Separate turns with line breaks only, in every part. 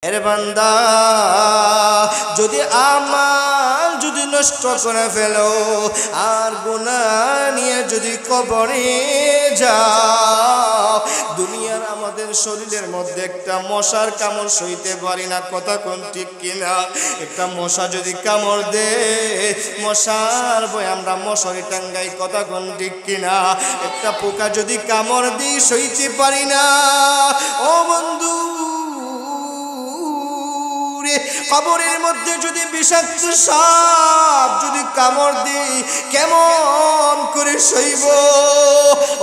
এর বান্দা যদি আমাল যদি নষ্ট করে ফেলো আর গুনাহ নিয়ে যদি কবরে যাও, দুনিয়ার আমাদের শরীরের মধ্যে একটা মশার কামড় সইতে পারি না, কথা কোন ঠিক কিনা? একটা মশা যদি কামড় দে, মশার ভয়ে আমরা মশারি টাঙ্গাই, কথা কোন ঠিক কিনা? একটা পোকা যদি কামড় দিই সইতে পারি না। ও বন্ধু, কবরের মধ্যে যদি বিষাক্ত সাপ যদি কামড় দিই কেমন করে সইব?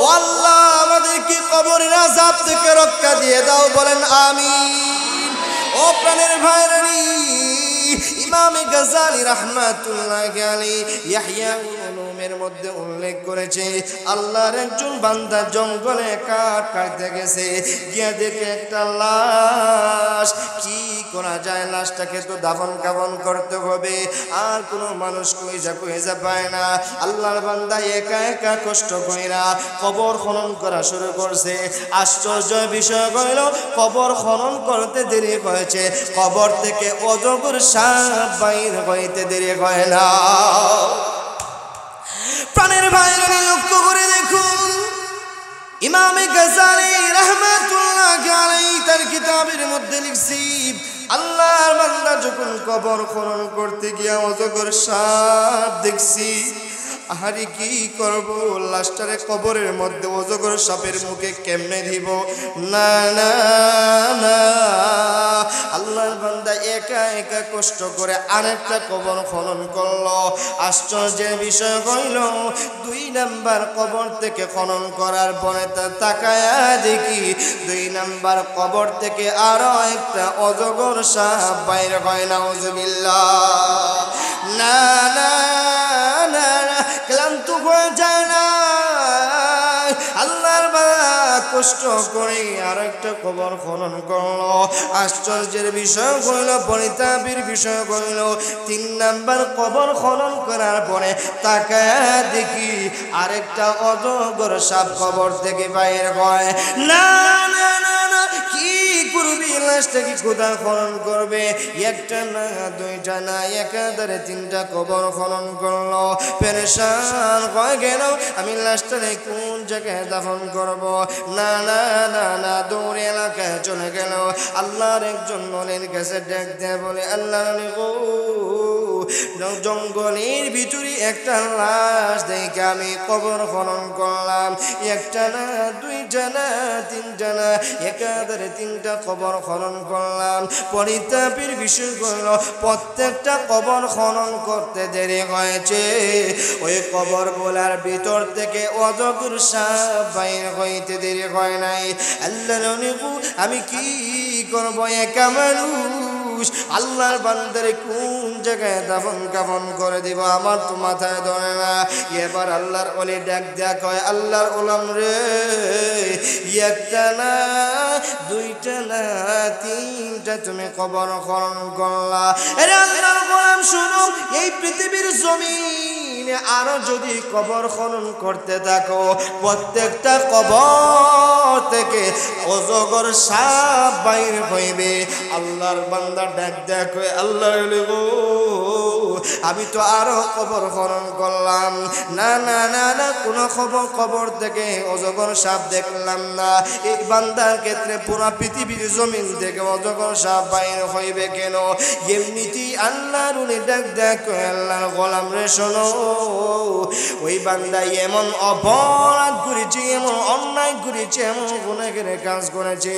ও আল্লাহ, আমাদেরকে কবরের আযাব থেকে রক্ষা দিয়ে দাও, বলেন আমিন। ও প্রাণের ভাইরানি, ইমাম গাজ্জালী রাহমাতুল্লাহি আলাইহি ইয়াহইয়া উলুমের মধ্যে উল্লেখ করেছে, আল্লাহর একজন বান্দা জঙ্গলে কাঠ কাটতে গেছে, গিয়ে দেখে একটা লাশ। কি করা যায়? লাশটাকে তো দাফন কাফন করতে হবে, আর কোনো মানুষ কইজা পায় না। আল্লাহর বান্দা একা একা কষ্ট কইরা কবর খনন করা শুরু করছে। আশ্চর্য বিষয় হইল, কবর খনন করতে দেরি হয়েছে, কবর থেকে অজগর সাপ বাইর হইতে দেরি হয় না। প্রাণের ভাইরা লক্ষ্য করে দেখুন, ইমাম গাজ্জালী রাহমাতুল্লাহি আলাইহি তার কিতাবের মধ্যে লিখছি, আল্লাহর বান্দা যখন কবর খনন করতে গিয়া অজগর সাপ দেখছি, আহারে কি করব, লাশটারে কবরের মধ্যে অজগর সাপের মুখে কেমনে দিব? না না না, আল্লাহর বান্দা একা একা কষ্ট করে আরেকটা কবর খনন করলো। আশ্চর্যের বিষয় হইল, 2 নাম্বার কবর থেকে খনন করার পরে তাকায়া দেখি 2 নাম্বার কবর থেকে আরো একটা অজগর সাপ বাইর হয়। নাউজুবিল্লাহ। না না না, ক্লান্ত হয়ে যায় না, আল্লাহর বান্দা কষ্ট করে আর একটা কবর খনন করলো। আশ্চর্যের বিষয় হইল, পরিতাপের বিষয় হইল, 3 নাম্বার কবর খনন করার পরে তাকায় দেখি আরেকটা অজগর সাপ কবর থেকে বাইর হয়। না না না না, কি করবি? লাশটাকে কোথায় খনন করবে? একটা না, 2টা না, একাধারে 3টা কবর খনন করলো। পেরেশান হয়ে গেল, আমি লাশটারে কোন জায়গায় দাফন করব? না না না না, দূর এলাকায় চলে গেল। আল্লাহর একজন নলের কাছে ডাক দেয়, বলে, আল্লাহ গো, জঙ্গলের ভিতরে একটা লাশ দেখে আমি কবর খনন করলাম। একটা না, 2টা না, 3টা না, একাধারে 3টা কবর খনন করলাম। পরিতাপের বিষয় হল, প্রত্যেকটা কবর খনন করতে দেরি হয়েছে। ওই কবর গোলার ভিতর থেকে অজগর সাপ বাইর হইতে দেরি হয় নাই। আল্লাহ, আমি কি করব? একা মানুষ, আল্লাহর বান্দারে কোন জায়গায় দাফন কাফন করে দিব আমার তো মাথায় ধরে না। এবার আল্লাহর ওলি ডাক দেয়া কয়, আল্লাহর ওলাম রে, একটা না, 2টা না, 3টা তুমি কবর খনন করলা। আরে আল্লাহর গোলাম শুনো, এই পৃথিবীর জমিনে আরো যদি কবর খনন করতে থাকো, প্রত্যেকটা কবর থেকে অজগর সাপ বাইর হইবে। আল্লাহর বান্দা ডাক দেয়া কয়, আল্লাহ গো, আমি তো আরো কবর খনন করলাম, না না না না, কোন কবর থেকে অজগর সাপ দেখলাম না। এই বান্দার ক্ষেত্রে পুরো পৃথিবীর জমিন থেকে অজগর সাপ বাইর হইবে কেন? এমনিতেই আল্লাহর উনি ডাক দেয়া কয়, আল্লাহর গোলাম রে শোনো, ওই বান্দা এমন অপরাধ করেছে, এমন অন্যায় করেছে, এমন গুনাহের কাজ করেছে,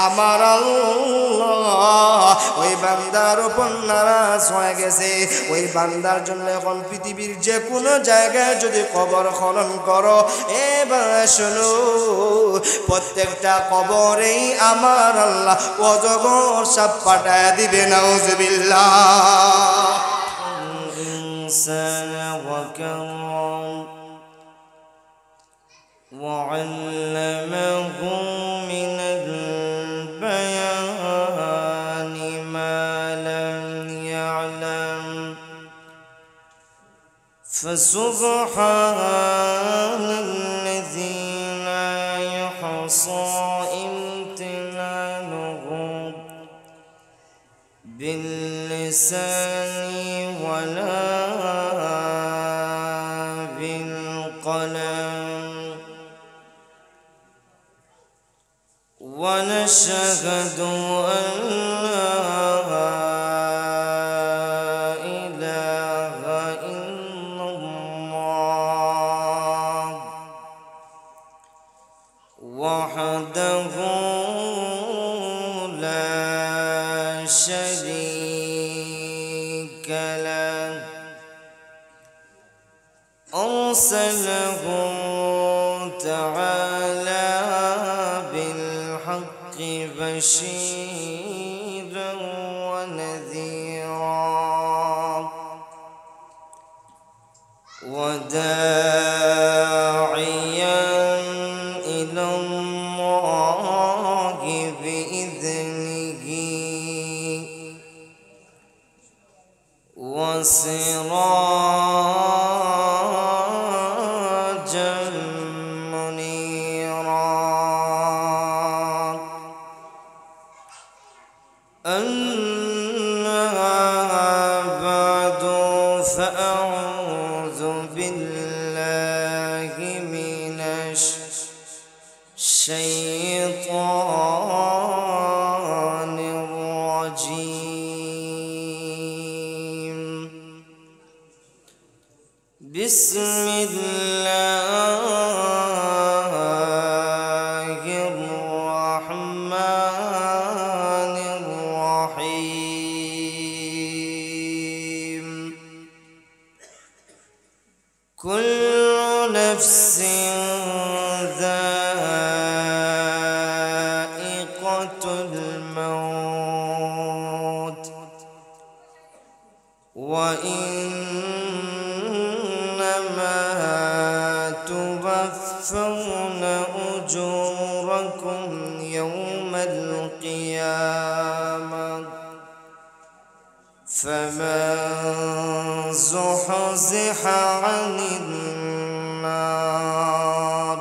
আমার আল্লাহ ওই বান্দার উপর নারাজ হয়ে গেছে। ওই বান্দার জন্য এখন পৃথিবীর যে কোনো জায়গায় যদি কবর খনন করো, এবার শোনো, প্রত্যেকটা কবরেই আমার আল্লাহ অজগর সাপ পাঠায় দিবে। নাউজুবিল্লাহ। وعلمه من البيان ما لم يعلم فسبحان الذي لا يحصى امتنانه باللسان ولا بالقلم ونشهد أن لا إله إلا الله وحده لا شريك له أرسله تعالى بالحق بشيرا ونذيرا وداعيا إلى الله بإذنه وسراجا منيرا أما بعد فأعوذ بالله من الشيطان الرجيم بسم الله الرحمن الرحيم كل نفس ذائقة الموت وإنما توفون أجوركم يوم القيامة فمن زحزح عن النار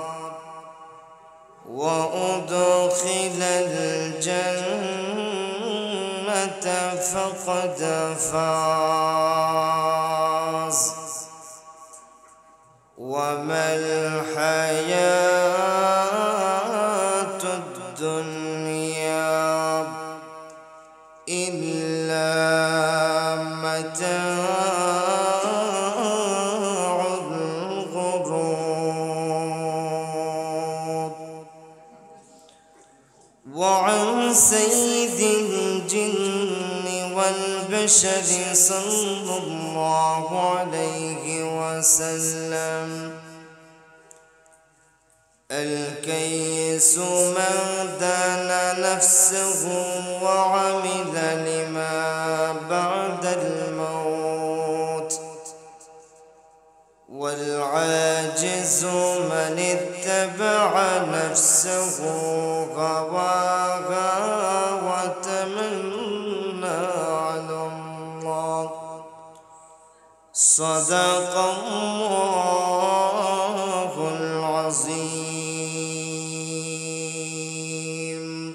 وأدخل الجنة فقد فاز وما الحياة الدنيا إلا متاع الغرور وعن سيد الجن والبشر صلى الله عليه وسلم الكيس من دان نفسه وعمل لما بعد الموت والعاجز من اتبع نفسه هواها وتمنى على الله صدق الله العظيم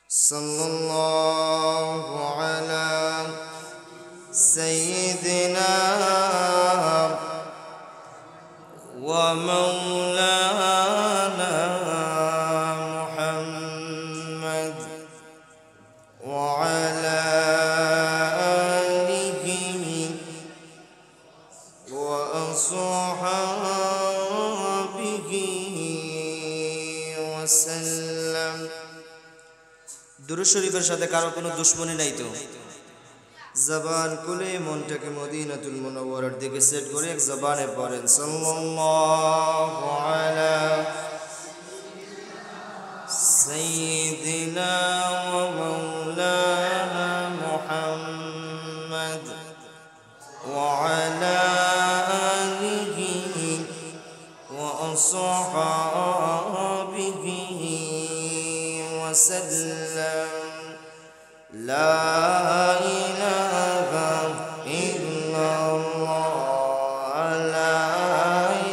صلى الله على سيدنا ومولانا محمد وعلى آله وأصحابه وسلم দুরূদ শরীফের সাথে কারো কোনো দুশ্মনী নাই তো জবান খুলে মনটাকে মদিনাতুল মুনাওয়ারার দিকে সেট করে এক জবানে পড়েন সাল্লাল্লাহু আলা সাইয়্যিদিনা ওয়া মাওলানা মুহাম্মদ ওয়া আলা আলিহি ওয়া আসহাবিহি ওয়া সাল্লাম لا إله إلا الله لا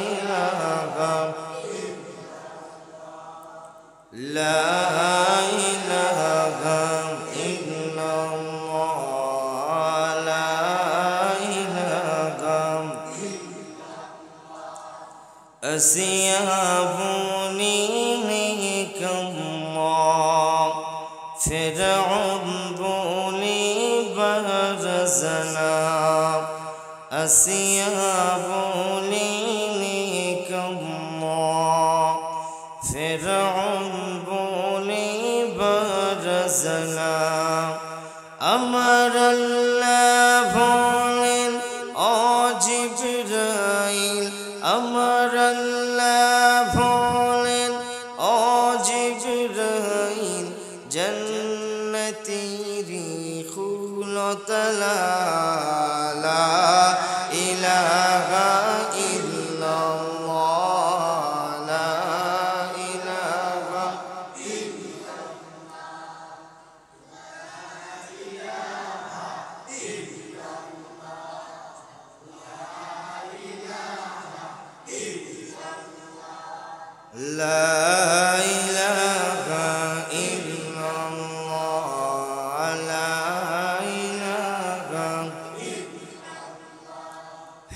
إله لا إله إلا الله أسيابني لك الله فرعون بولي برزنا أسيابني لك الله فرعون بولي برزنا أمر الله بولين জিবরাইল আমার আল্লাহ বলেন ও জিবরাইল জান্নাতেরি খুলতলা লা ইলাহা ইল্লাল্লাহ লা ইলাহা لا إله إلا الله لا إله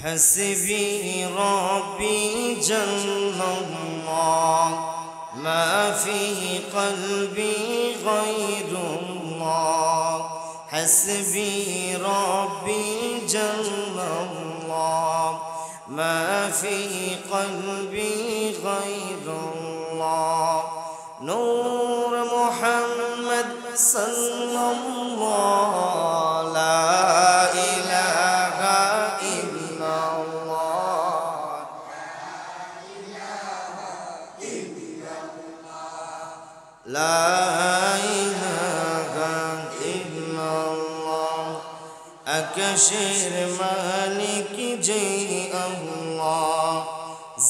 حسبي ربي جل الله ما في قلبي غير الله حسبي ربي جل الله ما في قلبي غير الله نور محمد صلى الله لا إله إلا الله لا إله إلا الله أكشر مالك جي الله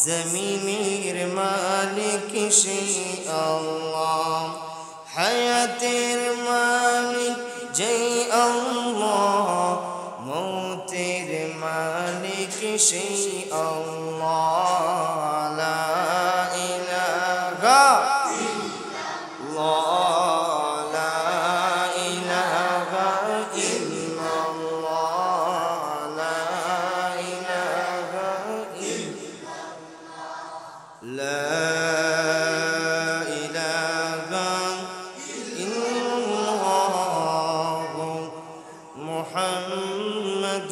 زمينير مالك شيء الله حياتير مالك جي الله موتير مالك شيء الله لا إله إلا الله لا إله إلا الله لا إله إلا لا إله إلا الله محمد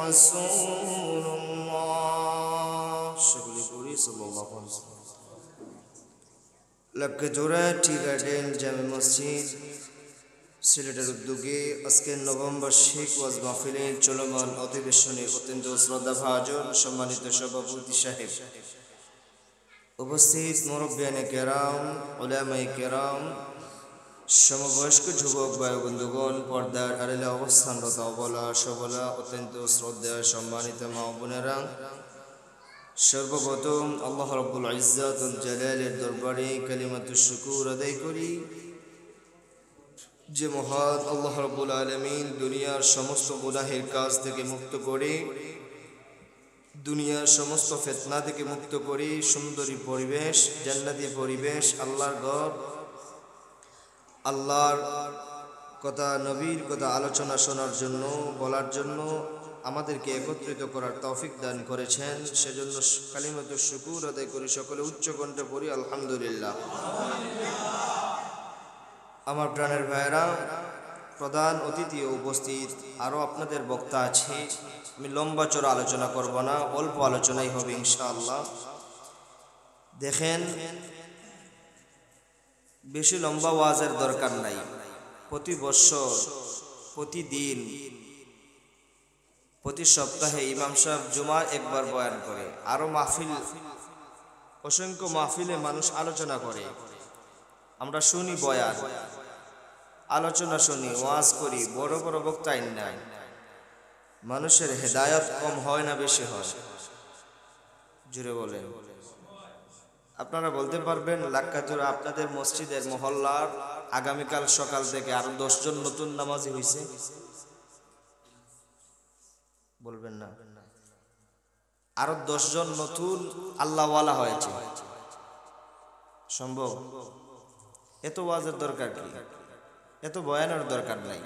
رسول الله صلى الله عليه وسلم লাক্কাজোড়া টি গার্ডেন জামে মসজিদ সিলেটের উদ্যোগে আজকের নবমবার্ষিক ওয়াজ মাহফিলের চলমান অধিবেশনে অত্যন্ত শ্রদ্ধাভাজন সম্মানিত সভাপতি সাহেব, উপস্থিত মুরব্বিয়ানে কেরাম, উলামায়ে কেরাম, সমবয়স্ক যুবক ভাই বন্ধুগণ, পর্দার আড়ালে অবস্থানরত অবলা সবলা অত্যন্ত শ্রদ্ধা সম্মানিত মা বোনেরা, সর্বপ্রথম আল্লাহ রাব্বুল ইজ্জাতুল জালালের দরবারে কালিমাতুশ শুকর আদায় করি যে মহান আল্লাহ রাব্বুল আলামিন দুনিয়ার সমস্ত গুনাহের কাজ থেকে মুক্ত করে, দুনিয়ার সমস্ত ফিতনা থেকে মুক্ত করে সুন্দরী পরিবেশ, জান্নাতি পরিবেশ, আল্লাহর ঘর, আল্লাহর কথা, নবীর কথা আলোচনা শোনার জন্য, বলার জন্য আমাদেরকে একত্রিত করার তৌফিক দান করেছেন। সেজন্য কালিমাতুশ শুকর আদায় করি, সকলে উচ্চ কণ্ঠে পড়ি আলহামদুলিল্লাহ। আমার প্রাণের ভাইয়েরা, প্রধান অতিথি উপস্থিত, আরও আপনাদের বক্তা আছে। আমি লম্বা চড়া আলোচনা করব না, অল্প আলোচনাই হবে ইনশাআল্লাহ। দেখেন, বেশি লম্বা ওয়াজের দরকার নাই। প্রতি বছর, প্রতিদিন, প্রতি সপ্তাহে ইমাম সাহেব জুমায় একবার বয়ান করে, আরও মাহফিল, অসংখ্য মাহফিলে মানুষ আলোচনা করে, আমরা শুনি বয়ান, আলোচনা শুনি, ওয়াজ করি, বড় বড় বক্তা নাই। মানুষের হেদায়েত কম হয় না বেশি হয়? জুড়ে বলেন। আপনারা বলতে পারবেন লাক্কাজোড়া আপনাদের মসজিদের মহল্লার আগামীকাল সকাল থেকে আরো 10 জন নতুন নামাজি হয়েছে? বলবেন না? আরো 10 জন নতুন আল্লাহওয়ালা হয়েছে। সম্ভব? এত ওয়াজের দরকার কি? এত বয়ানের দরকার নাই।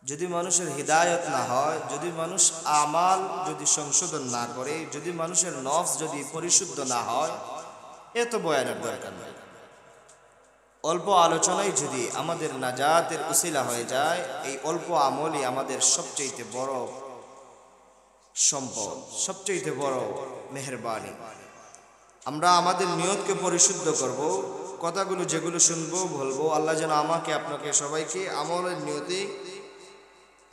যদি মানুষের হিদায়ত না হয়, যদি মানুষ আমাল যদি সংশোধন না করে, যদি মানুষের নফস যদি পরিশুদ্ধ না হয়, এত বয়ানের দরকার নেই। অল্প আলোচনায় যদি আমাদের নাজাতের উসিলা হয়ে যায়, এই অল্প আমলই আমাদের সবচেয়ে বড় সম্পদ, সবচেয়ে বড় মেহেরবানি। আমরা আমাদের নিয়তকে পরিশুদ্ধ করব, কথাগুলো যেগুলো শুনবো বলবো, আল্লাহ যেন আমাকে আপনাকে সবাইকে আমলের নিয়তে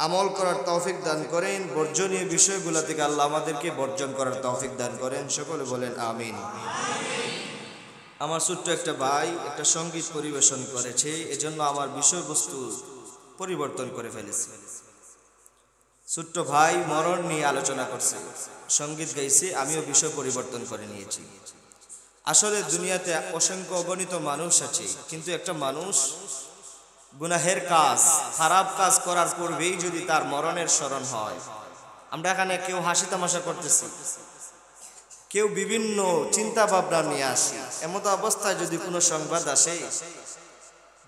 আমল করার তৌফিক দান করেন। বর্জনীয় বিষয়গুলো থেকে আল্লাহ আমাদেরকে বর্জন করার তৌফিক দান করেন। সকলে বলেন আমিন। আমার ছোট্ট একটা ভাই একটা সঙ্গীত পরিবেশন করেছে, এজন্য আমার বিষয়বস্তু পরিবর্তন করে ফেলেছে। ছোট্ট ভাই মরণ নিয়ে আলোচনা করছে, সঙ্গীত গাইছে, আমিও বিষয় পরিবর্তন করে নিয়েছি। আসলে দুনিয়াতে অসংখ্য অগণিত মানুষ আছে, কিন্তু একটা মানুষ গুনাহের কাজ, খারাপ কাজ করার পূর্বেই যদি তার মরণের স্মরণ হয়, আমরা এখানে কেউ হাসি তামাশা করতেছি, কেউ বিভিন্ন চিন্তা ভাবনা নিয়ে আসি, এমতো অবস্থায় যদি কোনো সংবাদ আসে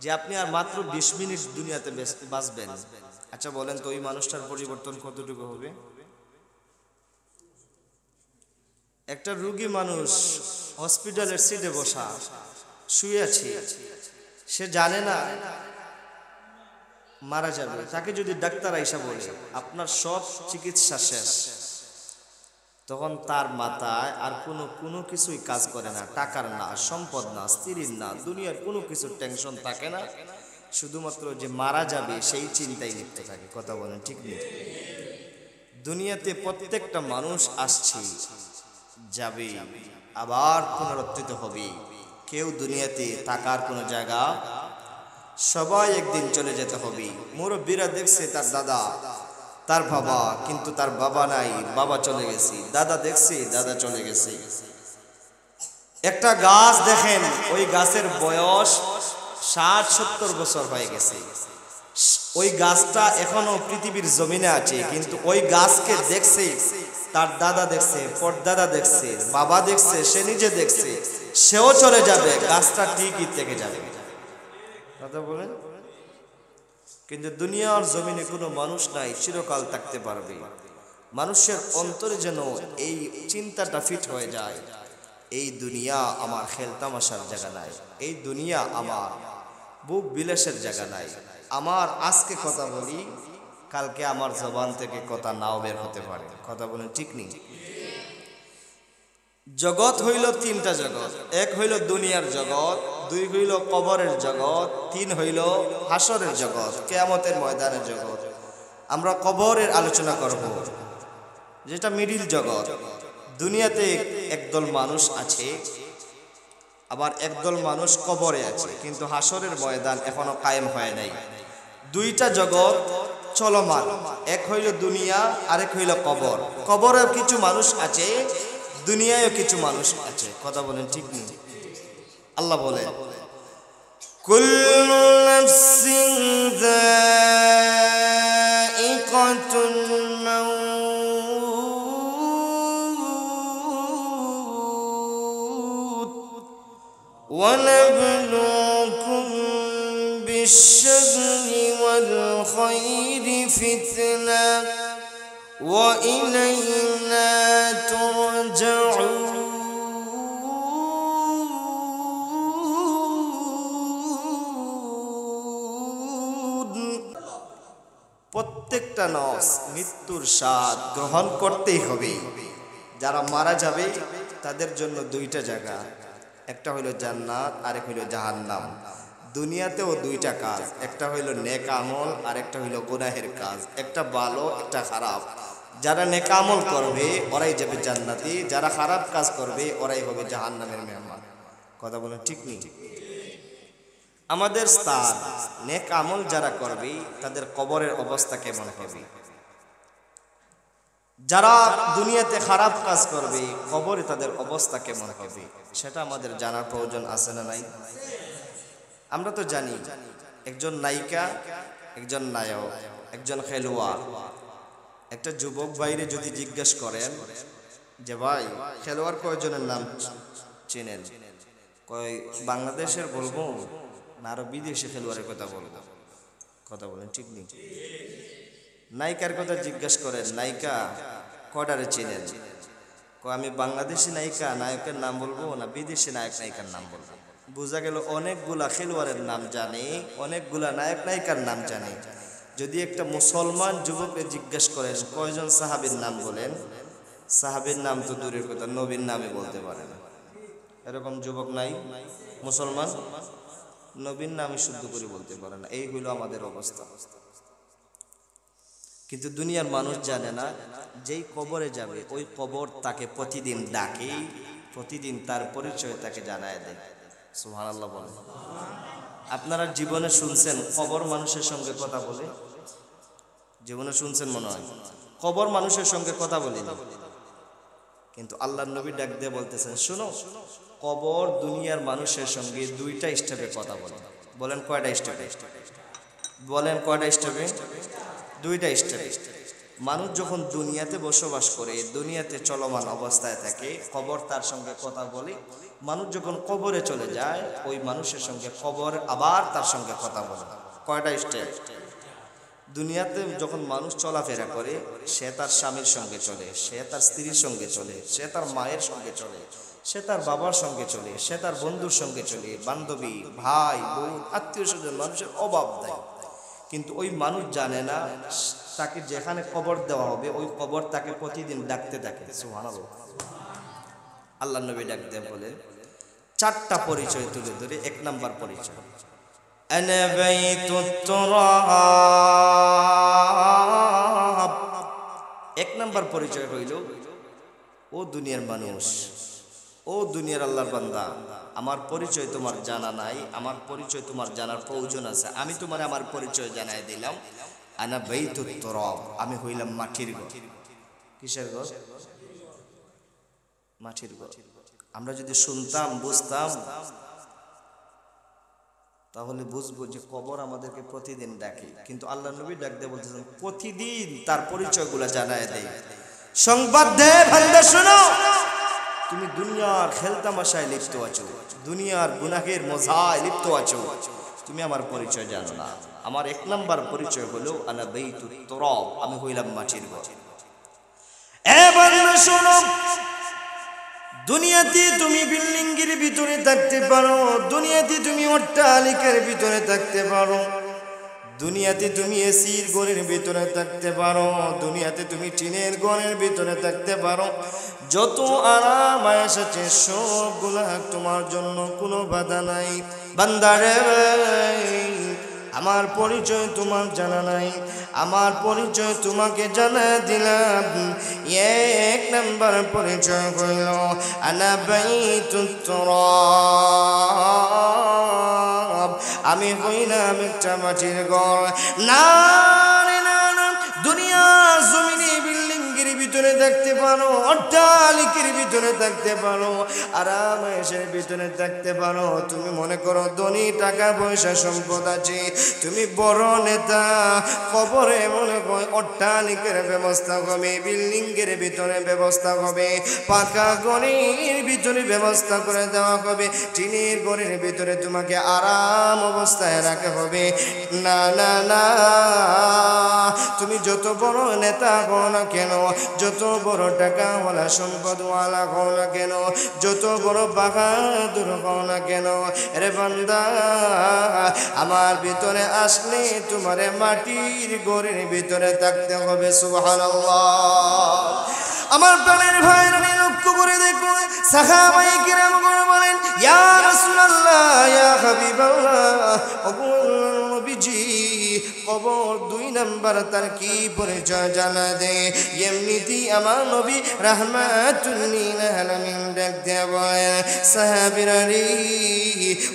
যে আপনি আর মাত্র 20 মিনিট দুনিয়াতে বাঁচবেন, আচ্ছা বলেন তো ওই মানুষটার পরিবর্তন কতটুকু হবে? একটা রোগী মানুষ হসপিটালের সিটে বসা শুয়ে আছে, সে জানে না মারা যাবে, তাকে যদি ডাক্তার আইসা বলে আপনার সব চিকিৎসা শেষ, তখন তার মাথায় আর কোনো কিছুই কাজ করে না, টাকার না, সম্পদ না, স্ত্রীর না, দুনিয়ার কোনো কিছুর টেনশন থাকে না, শুধুমাত্র যে মারা যাবে সেই চিন্তায় লিপ্ত থাকে। কথা বলেন ঠিক নেই? দুনিয়াতে প্রত্যেকটা মানুষ আসছে, যাবে, আবার পুনরুত্থিত হবে। কেউ দুনিয়াতে থাকার কোনো জায়গা, সবাই একদিন চলে যেতে হবে। মুরব্বীরা দেখছে তার দাদা, তার বাবা, কিন্তু তার বাবা নাই, বাবা চলে গেছে। দাদা দেখছে, দাদা চলে গেছে। একটা গাছ দেখেন, ওই গাছের বয়স 60-70 বছর হয়ে গেছে, ওই গাছটা এখনো পৃথিবীর জমিনে আছে, কিন্তু ওই গাছকে দেখছে তার দাদা দেখছে, পরদাদা দেখছে, বাবা দেখছে, সে নিজে দেখছে, সেও চলে যাবে, গাছটা ঠিকই থেকে যাবে। কথা বলেন? কিন্তু দুনিয়ার জমিনে কোনো মানুষ নাই চিরকাল থাকতে পারবে। মানুষের অন্তরে যেন এই চিন্তাটা ফিট হয়ে যায়, এই দুনিয়া আমার খেলতামাশার জায়গা নাই, এই দুনিয়া আমার বুক বিলাসের জায়গা নাই। আমার আজকে কথা বলি, কালকে আমার জবান থেকে কথা নাও বের হতে পারে। কথা বলেন ঠিক নেই? জগৎ হইল 3টা জগৎ। এক হইল দুনিয়ার জগৎ, 2 হইল কবরের জগৎ, 3 হইল হাসরের জগৎ, কিয়ামতের ময়দানের জগৎ। আমরা কবরের আলোচনা করব, যেটা মিডিল জগৎ। দুনিয়াতে একদল মানুষ আছে, আবার একদল মানুষ কবরে আছে, কিন্তু হাসরের ময়দান এখনো কায়েম হয় নাই। 2টা জগৎ চলমান, এক হইল দুনিয়া, আরেক হইল কবর। কবরেও কিছু মানুষ আছে, দুনিয়ায়ও কিছু মানুষ আছে। কথা বলেন ঠিক নেই? আল্লাহ বলেন কুল্লু নাফসিন যায়িকাতুল মাউত ওয়া নাবলুকুম বিশ-শাররি ওয়াল খায়রি ফিতনাহ ওয়া ইলাইনা তুরজাউন। প্রত্যেকটা নফস মৃত্যুর স্বাদ গ্রহণ করতেই হবে। যারা মারা যাবে তাদের জন্য 2টা জায়গা, একটা হইল জান্নাত, আরেক হইল জাহান্নাম। দুনিয়াতেও 2টা কাজ, একটা হইল নেক আমল, আর একটা হইল গুনাহের কাজ, একটা ভালো একটা খারাপ। যারা নেক আমল করবে ওরাই যাবে জান্নাতি, যারা খারাপ কাজ করবে ওরাই হবে জাহান্নামের মেহমান। কথা বলেন ঠিক নেই? আমাদের স্থান, নেক আমল যারা করবে তাদের কবরের অবস্থা কেমন হবে? যারা দুনিয়াতে খারাপ কাজ করবে কবরে তাদের অবস্থা কেমন হবে, সেটা আমাদের জানার প্রয়োজন আছে না নাই? আমরা তো জানি, একজন নায়িকা, একজন নায়ক, একজন খেলোয়াড়। একটা যুবক বাইরে যদি জিজ্ঞেস করেন যে ভাই খেলোয়াড় কয়জনের নাম চেনেন, কয় বাংলাদেশের বলবো না আরো বিদেশি খেলোয়াড়ের কথা বলবো। কথা বলেন ঠিক নেই? নায়িকার কথা জিজ্ঞাসা করেন, নায়িকা কটারে চেনেন? আমি বাংলাদেশি নায়িকা নায়কের নাম বলবো না বিদেশি নায়ক নায়িকার নাম বলবো? বোঝা গেল অনেকগুলা খেলোয়াড়ের নাম জানে, অনেকগুলা নায়ক নায়িকার নাম জানে। যদি একটা মুসলমান যুবককে জিজ্ঞাসা করেন কয়জন সাহাবীর নাম বলেন, সাহাবীর নাম তো দূরের কথা, নবীর নামে বলতে পারে না। এরকম যুবক নাই মুসলমান, নবীর নামে শুদ্ধ করে বলতে পারে না। এই হইল আমাদের অবস্থা। কিন্তু দুনিয়ার মানুষ জানে না, যেই কবরে যাবে ওই কবর তাকে প্রতিদিন ডাকে, প্রতিদিন তার পরিচয় তাকে জানায় দেয়। সুবহানাল্লাহ বলেন। আপনারা জীবনে শুনছেন কবর মানুষের সঙ্গে কথা বলে? জীবনে শুনছেন মনে হয়? কবর মানুষের সঙ্গে কথা বলে না, কিন্তু আল্লাহর নবী ডাক দিয়ে বলতেছেন, শোনো, কবর দুনিয়ার মানুষের সঙ্গে দুইটা স্টেপে কথা বলে। বলেন কয়টা স্টেপে? বলেন কয়টা স্টেপে? দুইটা স্টেপে। মানুষ যখন দুনিয়াতে বসবাস করে, দুনিয়াতে চলমান অবস্থায় থাকে, কবর তার সঙ্গে কথা বলে। মানুষ যখন কবরে চলে যায়, ওই মানুষের সঙ্গে কবর আবার তার সঙ্গে কথা বলে। কয়টা স্টেপ? দুনিয়াতে যখন মানুষ চলাফেরা করে, সে তার স্বামীর সঙ্গে চলে, সে তার স্ত্রীর সঙ্গে চলে, সে তার মায়ের সঙ্গে চলে, সে তার বাবার সঙ্গে চলে, সে তার বন্ধুর সঙ্গে চলে, বান্ধবী, ভাই, বোন, আত্মীয় স্বজন মানুষের অভাব দেয়। কিন্তু ওই মানুষ জানে না তাকে যেখানে কবর দেওয়া হবে ওই কবর তাকে প্রতিদিন ডাকতে থাকে। সুবহানাল্লাহ। আল্লাহর নবী ডাক দিয়ে বলেন, চারটা পরিচয় তুলে ধরে। এক নাম্বার পরিচয়, আনা বাইতুত তুরাব। এক নাম্বার পরিচয় হইল, ও দুনিয়ার মানুষ, ও দুনিয়ার আল্লাহর বান্দা, আমার পরিচয় তোমার জানা নাই, আমার পরিচয় তোমার জানার প্রয়োজন আছে। আমি তোমার আমার পরিচয় জানাই দিলাম। আনা বাইতুত তুরাব, আমি হইলাম মাটির ঘর। কিসের ঘর? মাটির ঘর। আমরা যদি শুনতাম, বুঝতাম, তাহলে বুঝবো যে কবর আমাদেরকে প্রতিদিন ডাকে। কিন্তু আল্লাহ নবী ডাক দিয়ে বলতেছেন প্রতিদিন তার পরিচয়গুলো জানায় দেয়। সংবাদ দে বান্দা, শোনো, তুমি দুনিয়ার খেলতামাশায় লিপ্ত আছো, দুনিয়ার গুনাহের মজায় লিপ্ত আছো, তুমি আমার পরিচয় জানো না। আমার এক নাম্বার পরিচয় হলো আনা বাইতুত তুরাব, আমি হইলাম মাটির ঘর। এ বান্দা শোনো, দুনিয়াতে তুমি বিল্ডিংয়ের ভিতরে থাকতে পারো, দুনিয়াতে তুমি অট্টালিকার ভিতরে থাকতে পারো, দুনিয়াতে তুমি এসির ঘরের ভিতরে থাকতে পারো, দুনিয়াতে তুমি টিনের ঘরের ভিতরে থাকতে পারো, যত আরাম এসেছে সবগুলা তোমার জন্য কোনো বাধা নাই। বান্দারে, আমার পরিচয় তোমার জানা নাই, আমার পরিচয় তোমাকে জানা দিলাম। এক নাম্বার পরিচয় হইল আনা বাইতুত তুরাব, আমি হইলাম একটা মাটির ঘর। না না না, দুনিয়ার জমিনে বিল্ডিংয়ের ভিতরে থাকতে পারো, অট্টালিকার ভিতরে থাকতে পারো, আরামের ভিতরে থাকতে পারো। তুমি মনে করো ধনী, টাকা পয়সা সম্পদ আছে, তুমি বড় নেতা, কবরে মনে করো অট্টালিকার ব্যবস্থা হবে, বিল্ডিংয়ের ভিতরে ব্যবস্থা হবে, পাকা ঘরের ভিতরে ব্যবস্থা করে দেওয়া হবে, টিনের ঘরের ভিতরে তোমাকে আরাম অবস্থায় রাখা হবে। না না না, তুমি যত বড় নেতা হও না কেন, যত বড় টাকাওয়ালা সম্পদওয়ালা হও না কেন, যত বড় বাহাদুর হও না কেন, রে বান্দা, আমার ভিতরে আসলে তোমারে মাটির ঘরের ভিতরে থাকতে হবে। সুবহানাল্লাহ। আমার প্রাণের ভাইরা, লক্ষ্য করে দেখো, সাহাবায়ে কিরাম বলেন, ইয়া রাসূলুল্লাহ, ইয়া হাবিবাল্লাহ, ওগো নবীজি, কবর দুই নাম্বার তার কি পরিচয় জানা দে। এমনিতেই আমার নবী রাহমাতুল লিল আলামিন ডাক দেয়া বলেন, সাহাবীরা রে,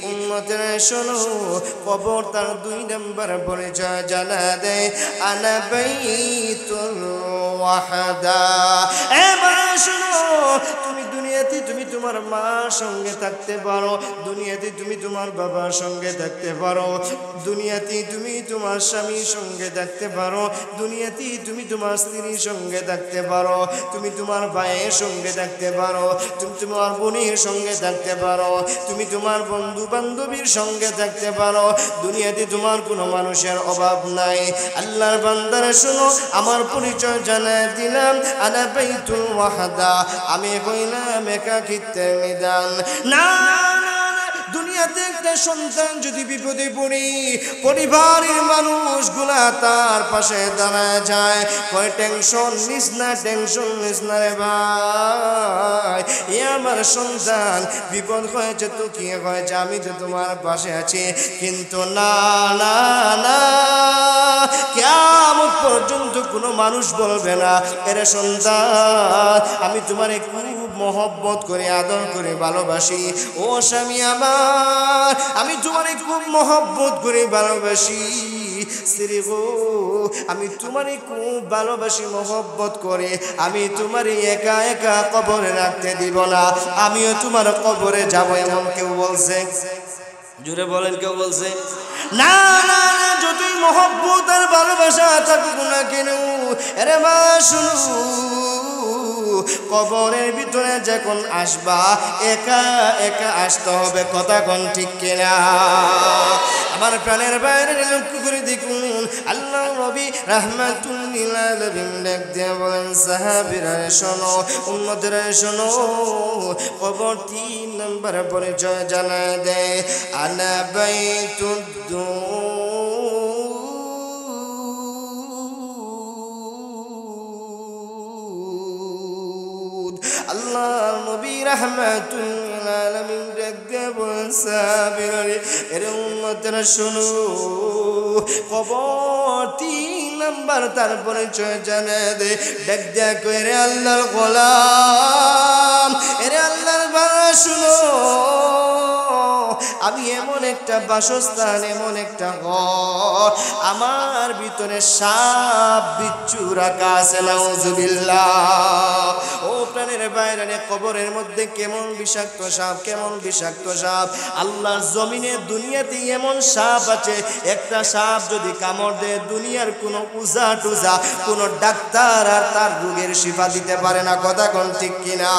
উম্মতেরা শোনো, কবর তার দুই নাম্বার পরিচয় জানা দে, আনা বাইতুল ওয়াহদা। এবার শোনো, তুমি দুনিয়াতে তুমি তোমার তোমার মার সঙ্গে থাকতে পারো, দুনিয়াতে তুমি তোমার বাবার সঙ্গে থাকতে পারো, দুনিয়াতে তুমি তোমার স্বামীর সঙ্গে থাকতে পারো, দুনিয়াতে তুমি তোমার স্ত্রীর সঙ্গে থাকতে পারো, তুমি তোমার ভাইয়ের সঙ্গে থাকতে পারো, তুমি তোমার বোনের সঙ্গে থাকতে পারো, তুমি তোমার বন্ধু বান্ধবীর সঙ্গে থাকতে পারো, দুনিয়াতে তোমার কোনো মানুষের অভাব নাই। আল্লাহর বান্দারা শোনো, আমার পরিচয় জানাই দিলাম, আনা বাইতুল ওয়াহদা, আমি হইলাম একাকিত্বের নিদান। না দুনিয়াতে একটা সন্তান যদি বিপদে পড়ি, পরিবারের মানুষগুলা তার পাশে দাঁড়ায় যায়, কয় টেনশন নিস না, টেনশন নিস না রে ভাই, এ আমার সন্তান বিপদ হয়েছে তো কি হয়েছে, আমি তো তোমার পাশে আছি। কিন্তু না না না, কিয়ামত পর্যন্ত কোনো মানুষ বলবে না, এরে সন্তান আমি তোমারে খুব মহব্বত করে আদর করে ভালোবাসি, ও স্বামী আমার আমি তোমারে খুব মহব্বত করে ভালোবাসি, স্ত্রী গো আমি তোমারে খুব ভালোবাসি মহব্বত করে, আমি তোমারে একা একা কবরে রাখতে দিব না, আমিও তোমার কবরে যাব, এমন কেউ বলছে? জুড়ে বলেন কেউ বলছে? না না না, যতই মহব্বত আর ভালোবাসা থাকুক না কেন, আরে মা শুনো, কবরের ভিতরে যখন আসবা একা একা আসতে হবে, কথা কোন ঠিক কিনা? আমার প্রাণের বাইরে লক্ষ্য করে দেখুন, আল্লাহ নবী রাহমাতুল লিল আলামিন ডাক দিয়ে বলেন, সাহাবীরা শোনো, উম্মতেরা শোনো, কবর 3 নম্বর পরিচয় জানায় দেয়, আনা বাইতুদ আল্লাহ নবী রাহমাতুল লিল আলামিন ডাক দিয়ে বলেন, সাহাবীরা এর উম্মতেরা শোনো, কবর 3 নম্বর তার পরিচয় জানায় দে, ডাক দিয়া কইরে আল্লাহর গোলাম, এরে আল্লাহর বান্দা শোনো, আমি এমন একটা বাসস্থান, এমন একটা ঘর, আমার ভিতরে সাপ বিচ্ছু রাখা আছে, নাউজুবিল্লাহ। ও প্রাণের বাইরে কবরের মধ্যে কেমন বিষাক্ত সাপ, কেমন বিষাক্ত সাপ, আল্লাহর জমিনে দুনিয়াতে এমন সাপ আছে, একটা সাপ যদি কামড় দেয় দুনিয়ার কোনো উজা টুজা, কোনো ডাক্তার আর তার রোগের শিফা দিতে পারে না, কথা কোন ঠিক কিনা?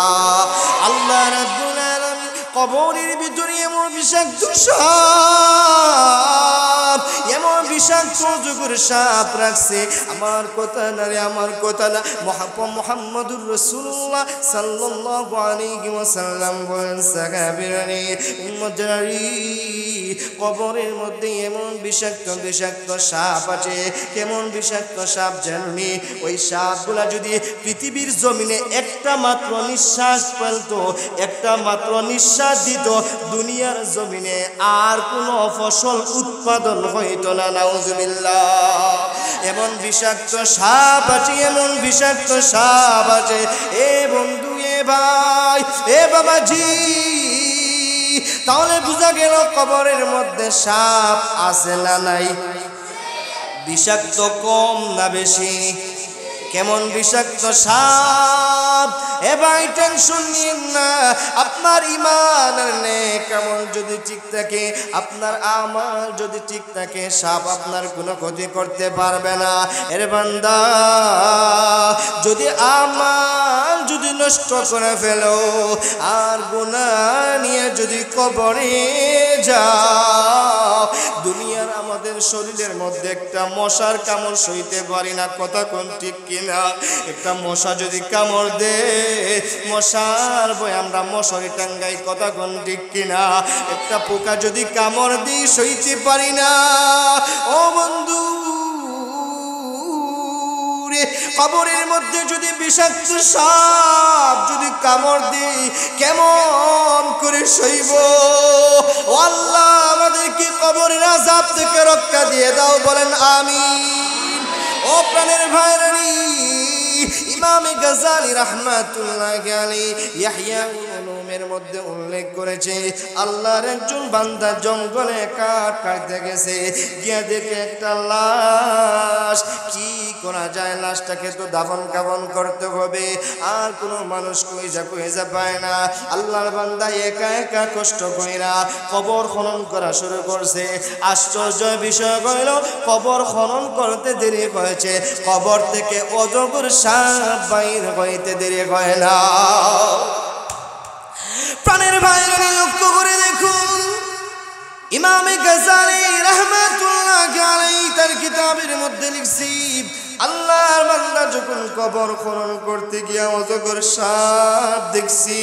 আল্লাহ রাব্বুল আলামিন কবরের ভিতরে এমন বিষাক্ত সাপ, এমন বিষাক্ত যুগের সাপ রাখছে, আমার কথা না রে, আমার কথা না, মুহাম্মদুর রাসূলুল্লাহ সাল্লাল্লাহু আলাইহি ওয়াসাল্লাম বলেন, সাহাবীরা উম্মতরা কবরের মধ্যে এমন বিষাক্ত বিষাক্ত সাপ আছে, কেমন বিষাক্ত সাপ জানি, ওই সাপগুলা যদি পৃথিবীর জমিনে একটা মাত্র নিঃশ্বাস ফেলতো, একটা মাত্র নিঃশ্বাস দিত, দুনিয়ার জমিনে আর কোনো ফসল উৎপাদন হইতো না, নাউজুবিল্লাহ। এমন বিষাক্ত সাপ আছে, এমন বিষাক্ত সাপ আছে, এ বন্ধু, এ ভাই, এ বাবাজি, তাহলে বুঝা গেল কবরের মধ্যে সাপ আছে না নাই? বিষাক্ত কম না বেশি? কেমন বিষাক্ত সাপ? এ ভাই টেনশন নিন না, আপনার ঈমান আর নেক আমল যদি ঠিক থাকে, আপনার আমল যদি ঠিক থাকে, সাপ আপনার কোনো ক্ষতি করতে পারবে না। এর বান্দা যদি আমল যদি নষ্ট করে ফেলো আর গুনাহ নিয়ে যদি কবরে যাও, দুনিয়ার আমাদের শরীরের মধ্যে একটা মশার কামড় সইতে পারি না, কথা কোন ঠিক কিনা? একটা মশা যদি কামড় দে, মশার ভয় আমরা মশারি টাঙ্গাই, কথা কোন ঠিক কিনা? একটা পোকা যদি কামড় দিই সইতে পারি না। ও বন্ধু, কবরের মধ্যে যদি বিষাক্ত সাপ যদি কামড় দিই কেমন করে সইব? ও আল্লাহ, আমাদেরকে কবরের আযাব থেকে রক্ষা দিয়ে দাও, বলেন আমিন। ও প্রাণের ভাইরানি, ইমাম গাজ্জালী রাহমাতুল্লাহি আলাইহি ইয়াহইয়া উলুমের মধ্যে উল্লেখ করেছে, আল্লাহর একজন বান্দা জঙ্গলে কাঠ কাটতে গেছে, গিয়ে দেখে একটা লাশ। কি করা যায়? লাশটা লাশটাকে তো দাফন কাফন করতে হবে, আর কোনো মানুষ কইজা পায় না। আল্লাহর বান্দা একা একা কষ্ট কইরা কবর খনন করা শুরু করছে। আশ্চর্য বিষয় হইল কবর খনন করতে দেরি হয়েছে, কবর থেকে অজগর সাপ বাইর হইতে দেরি হয় না। প্রাণের ভাইরা লক্ষ্য করে দেখুন, ইমামে গাজ্জালী রাহমাতুল্লাহ আলাইহি তার কিতাবের মধ্যে লিখছি, আল্লাহর বান্দা যখন কবর খনন করতে গিয়া অজগর সাপ দেখছি,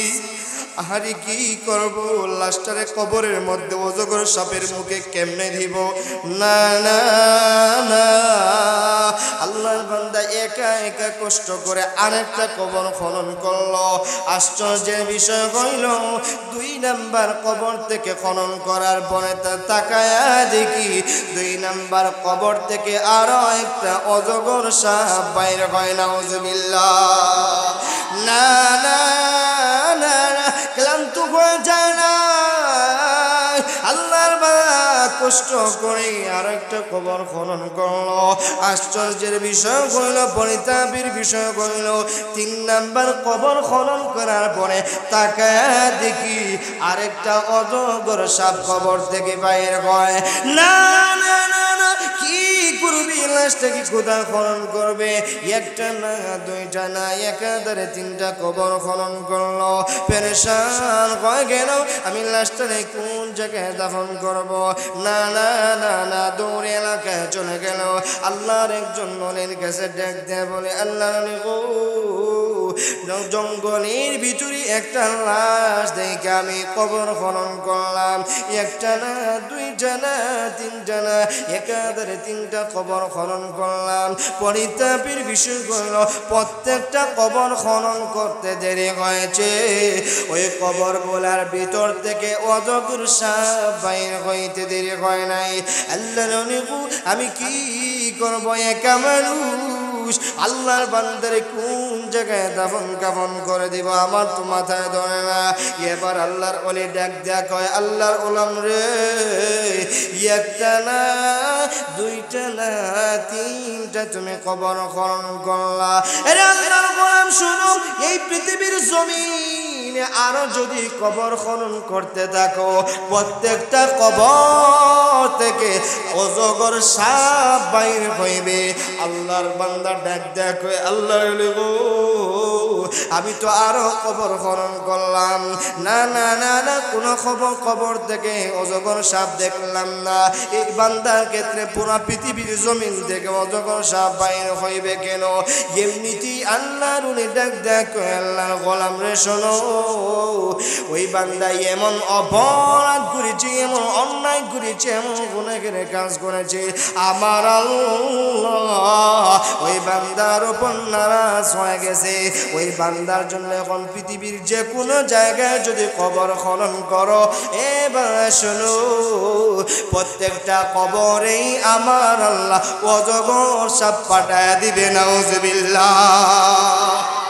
আহারে কি করব, লাশটারে কবরের মধ্যে অজগর সাপের মুখে কেমনে দিব? না না না, আল্লাহর বান্দা একা একা কষ্ট করে আরেকটা কবর খনন করলো। আশ্চর্যের বিষয় হইল 2 নাম্বার কবর থেকে খনন করার পরে তাকায়া দেখি 2 নাম্বার কবর থেকে আরো একটা অজগর সাপ বাইর হয়। নাউজুবিল্লাহ। না না না, ক্লান্ত হয়ে যায় না, আল্লাহর বান্দা কষ্ট করে আরেকটা কবর খনন করলো। আশ্চর্যের বিষয় হইল, পরিতাপের বিষয় হইল 3 নাম্বার কবর খনন করার পরে তাকায়া দেখি আরেকটা অজগর সাপ কবর থেকে বাইর হয়। না না না না, কি করবি? লাশটাকে কোথা খনন করবে? একটা না, 2টা না, একাধারে 3টা কবর খনন করলো। পেরেশান হয়ে গেল, আমি লাশটারে কোন জায়গায় দাফন করব? না না না না, দৌড়ে এলাকায় চলে গেল। আল্লাহর একজন নলের কাছে ডাক দেয়, বলে আল্লাহর নবী গো, জঙ্গলের ভিতরে একটা লাশ দেখে আমি কবর খনন করলাম। একটা না, 2টা না, 3টা না, একাধারে 3টা কবর খনন করলাম। পরিতাপের বিষয় হল প্রত্যেকটা কবর খনন করতে দেরি হয়েছে। ওই কবর গোলার ভিতর থেকে অজগর সাপ বাইর হইতে দেরি হয় নাই। আল্লাহর নবী, আমি কি করব? একা মানুষ, আল্লাহর বান্দারে কোন জায়গায় দাফন কাফন করে দিব আমার তো মাথায় ধরে না। এবার আল্লাহর ওলি ডাক দেয়া কয়, আল্লাহর ওলাম রে, একটা না, 2টা না, 3টা তুমি কবর খনন করলা। আরে আল্লাহর গোলাম শুনো, এই পৃথিবীর জমিনে আরো যদি কবর খনন করতে থাকো, প্রত্যেকটা কবর থেকে অজগর সাপ বাইর হইবে। আল্লাহর বান্দা ডাক দেয়া কয়, আল্লাহর ওলি গো, আমি তো আরো কবর খনন করলাম, না না না না, কোন কবর থেকে অজগর সাপ দেখলাম না। এই বান্দার ক্ষেত্রে পুরো পৃথিবীর জমিন থেকে অজগর সাপ বাইর হইবে কেন? এমনিতেই আল্লাহর ওলি ডাক দেয়া কয়, আল্লাহর গোলাম রে শোনো, ওই বান্দা এমন অপরাধ করেছে, এমন অন্যায় করেছে, এমন গুনাহের কাজ করেছে, আমার আল্লাহ ওই বান্দার উপর নারাজ হয়ে গেছে। ওই বান্দার জন্য এখন পৃথিবীর যে কোনো জায়গায় যদি কবর খনন করো, এবার শোনো, প্রত্যেকটা কবরেই আমার আল্লাহ অজগর সাপ পাঠায় দিবে। নাউজুবিল্লাহ।